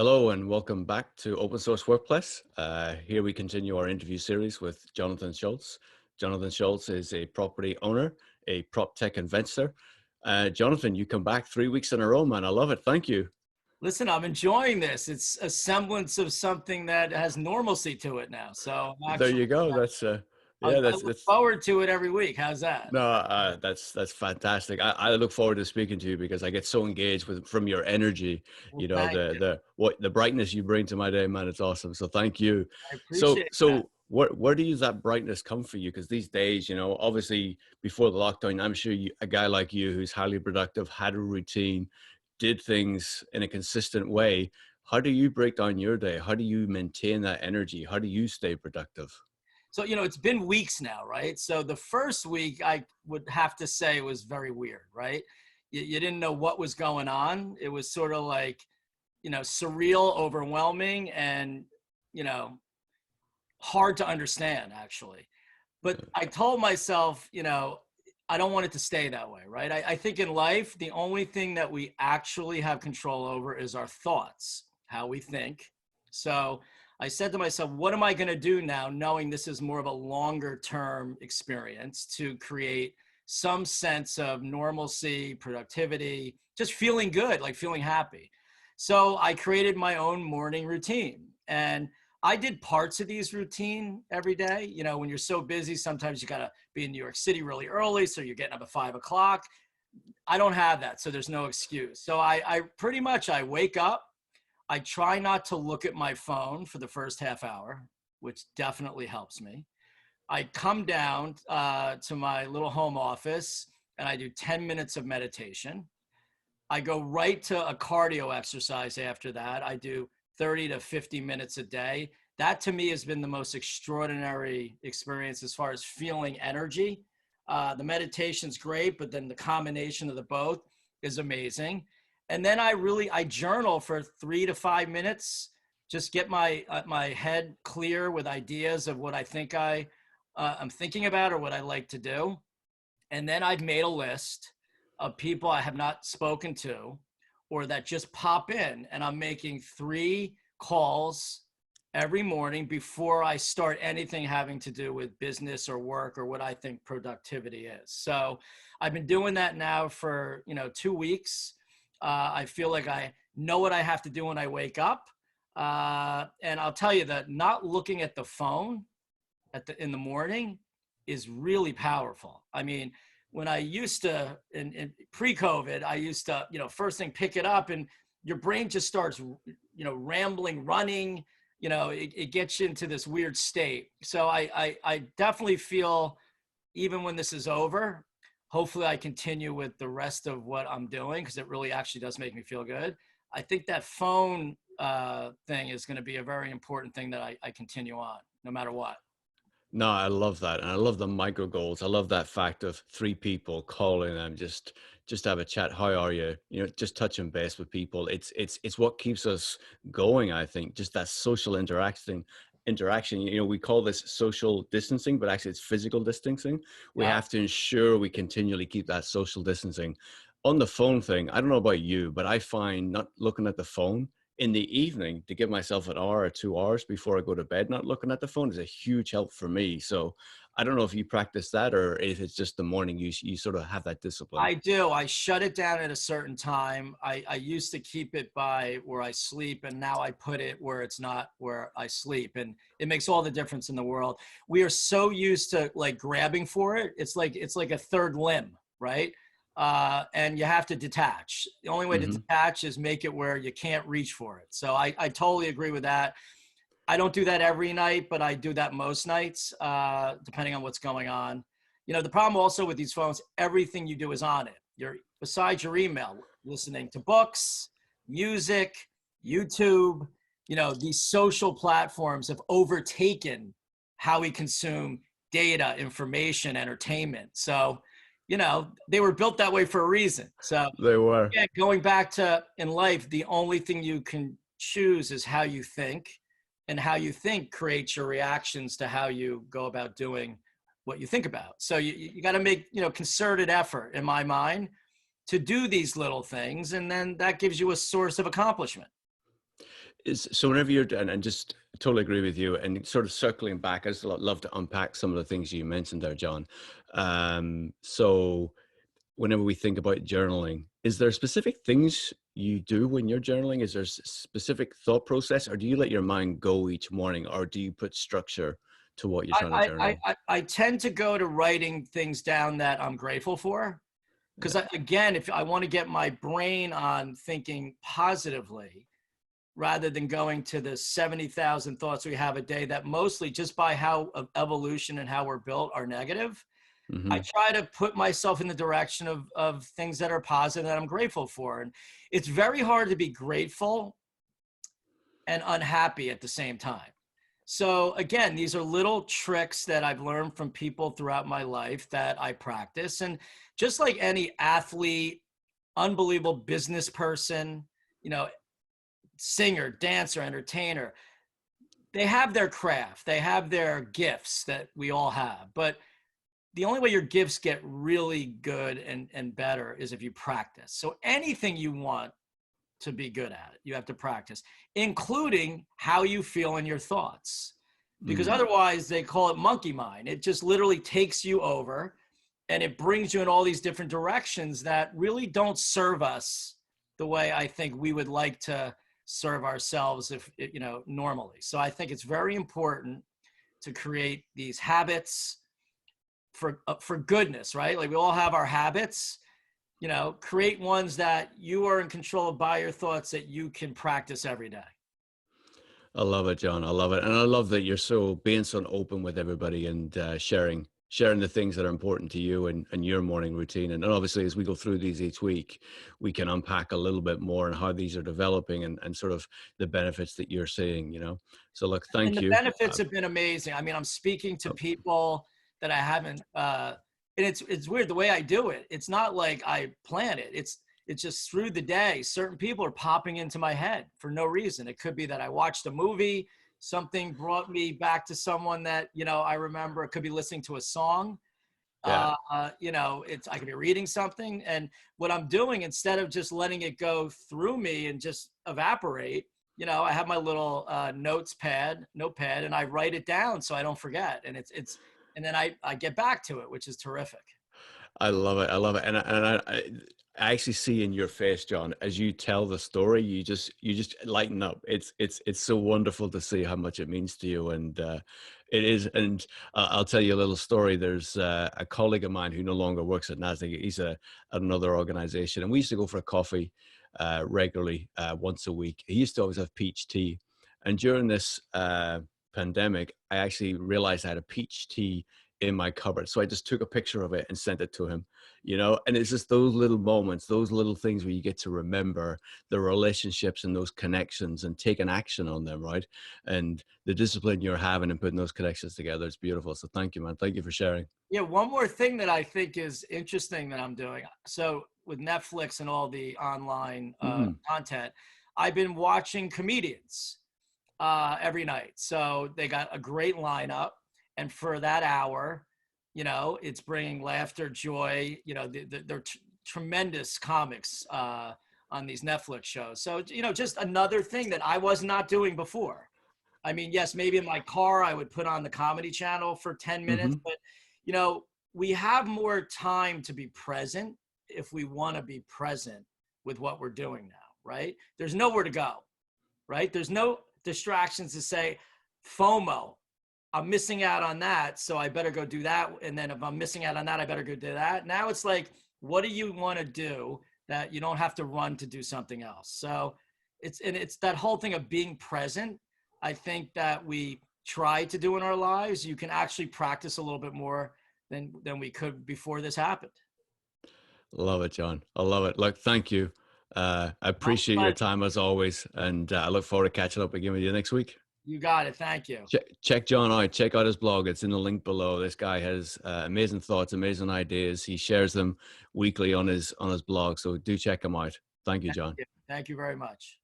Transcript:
Hello and welcome back to Open Source Workplace. Here we continue our interview series with Jonathan Schultz. Jonathan Schultz is a property owner, a prop tech investor. Jonathan, you come back 3 weeks in a row, man. I love it. Thank you. Listen, I'm enjoying this. It's a semblance of something that has normalcy to it now. So There you go. I That's look forward to it every week. How's that? no, that's fantastic. I look forward to speaking to you because I get so engaged from your energy. Well, You know, thank you. the brightness you bring to my day, man. It's awesome. So thank you. I So appreciate that. so where do you that brightness come for you? Because these days, obviously before the lockdown, I'm sure a guy like you who's highly productive, had a routine, did things in a consistent way. How do you break down your day? How do you maintain that energy? How do you stay productive? So, it's been weeks now, right? So the first week I would have to say was very weird, right? You didn't know what was going on. It was sort of like, surreal, overwhelming, and, you know, hard to understand actually. But I told myself, I don't want it to stay that way, right? I think in life, the only thing that we actually have control over is our thoughts, how we think. So I said to myself, what am I going to do now, knowing this is more of a longer term experience to create some sense of normalcy, productivity, just feeling good, like feeling happy. So I created my own morning routine. And I did parts of these routine every day. When you're so busy, sometimes you got to be in New York City really early. So you're getting up at 5 o'clock. I don't have that. So there's no excuse. So I pretty much, I wake up. I try not to look at my phone for the first half hour, which definitely helps me. I come down to my little home office and I do 10 minutes of meditation. I go right to a cardio exercise after that. I do 30 to 50 minutes a day. That to me has been the most extraordinary experience as far as feeling energy. The meditation's great, but then the combination of the both is amazing. And then I journal for 3 to 5 minutes, just get my head clear with ideas of what I think I'm thinking about or what I like to do. And then I've made a list of people I have not spoken to or that just pop in, and I'm making 3 calls every morning before I start anything having to do with business or work or what I think productivity is. So I've been doing that now for 2 weeks. I feel like I know what I have to do when I wake up. And I'll tell you that not looking at the phone in the morning is really powerful. I mean, when I used to, in pre-COVID, I used to, first thing, pick it up and your brain just starts, rambling, running, it gets you into this weird state. So I definitely feel, even when this is over, hopefully I continue with the rest of what I'm doing because it really actually does make me feel good. I think that phone thing is going to be a very important thing that I continue on no matter what. No, I love that. And I love the micro goals. I love that fact of 3 people calling them, just have a chat. How are you? Just touching base with people. It's what keeps us going, I think. Just that social interaction. We call this social distancing, but actually it's physical distancing. We Yeah. have to ensure we continually keep that social distancing. On the phone thing, I don't know about you, but I find not looking at the phone in the evening to give myself an hour or 2 hours before I go to bed, not looking at the phone, is a huge help for me. So I don't know if you practice that or if it's just the morning you sort of have that discipline. I do. I shut it down at a certain time. I used to keep it by where I sleep, and now I put it where it's not where I sleep. And it makes all the difference in the world. We are so used to like grabbing for it. It's like a third limb, right? And you have to detach. The only way to Hmm. detach is make it where you can't reach for it. So I totally agree with that. I don't do that every night, but I do that most nights, depending on what's going on. The problem also with these phones, everything you do is on it. Besides your email, listening to books, music, YouTube, these social platforms have overtaken how we consume data, information, entertainment. So, they were built that way for a reason. So They were. yeah, going back to in life, the only thing you can choose is how you think, and how you think creates your reactions to how you go about doing what you think about. So you got to make, concerted effort in my mind to do these little things. And then that gives you a source of accomplishment. So whenever you're, and just totally agree with you, and sort of circling back, I just love to unpack some of the things you mentioned there, John. So whenever we think about journaling, is there specific things you do when you're journaling? Is there specific thought process, or do you let your mind go each morning, or do you put structure to what you're trying to journal? I tend to go to writing things down that I'm grateful for. Because again, if I want to get my brain on thinking positively, rather than going to the 70,000 thoughts we have a day that mostly just by how of evolution and how we're built are negative. I Hmm. try to put myself in the direction of things that are positive that I'm grateful for. And it's very hard to be grateful and unhappy at the same time. So again, these are little tricks that I've learned from people throughout my life that I practice. And just like any athlete, unbelievable business person, you know, singer, dancer, entertainer, they have their craft, they have their gifts that we all have. But the only way your gifts get really good and better is if you practice. So anything you want to be good at it, you have to practice, including how you feel in your thoughts. Because Mm. otherwise, they call it monkey mind. It just literally takes you over and it brings you in all these different directions that really don't serve us the way I think we would like to serve ourselves if you know normally. So I think it's very important to create these habits for goodness, right? Like we all have our habits, you know, create ones that you are in control of by your thoughts that you can practice every day. I love it, John. I love it, and I love that you're so being so open with everybody and sharing the things that are important to you and your morning routine. And obviously, as we go through these each week, we can unpack a little bit more on how these are developing and sort of the benefits that you're seeing. So look, And thank the you. benefits have been amazing. I mean, I'm speaking to Oh, people that I haven't and it's weird the way I do it. It's not like I plan it. It's just through the day, certain people are popping into my head for no reason. It could be that I watched a movie, something brought me back to someone that, you know, I remember. It could be listening to a song. yeah. You know, I could be reading something, and what I'm doing instead of just letting it go through me and just evaporate, you know, I have my little notepad, and I write it down so I don't forget. And and then I get back to it, which is terrific. I love it. I love it. And I actually see in your face, John, as you tell the story, you just lighten up. It's so wonderful to see how much it means to you, and it is. And I'll tell you a little story. There's a colleague of mine who no longer works at NASDAQ. He's at another organization, and we used to go for a coffee regularly once a week. He used to always have peach tea, and during this pandemic, I actually realized I had a peach tea in my cupboard. So I just took a picture of it and sent it to him, and it's just those little moments, those little things where you get to remember the relationships and those connections and take an action on them, right? And the discipline you're having and putting those connections together, it's beautiful. So thank you, man. Thank you for sharing. Yeah, one more thing that I think is interesting that I'm doing. So with Netflix and all the online Mm, content, I've been watching comedians every night. So they got a great lineup, and for that hour, you know, it's bringing laughter, joy. You know, they're tremendous comics on these Netflix shows. So you know, just another thing that I was not doing before. I mean, yes, maybe in my car I would put on the comedy channel for 10 minutes, hmm. but you know, we have more time to be present if we want to be present with what we're doing now, right? There's nowhere to go, right? There's no distractions to say FOMO. I'm missing out on that, so I better go do that. And then if I'm missing out on that, I better go do that. Now it's like, what do you want to do that you don't have to run to do something else? So it's that whole thing of being present. I think that we try to do in our lives. You can actually practice a little bit more than we could before this happened. Love it, John. I love it. Look, thank you. I My appreciate your pleasure. time as always. And I look forward to catching up again with you next week. You got it. Thank you. Check John out. Check out his blog. It's in the link below. This guy has amazing thoughts, amazing ideas. He shares them weekly on his blog. So do check him out. Thank you, Thank John. you. Thank you very much.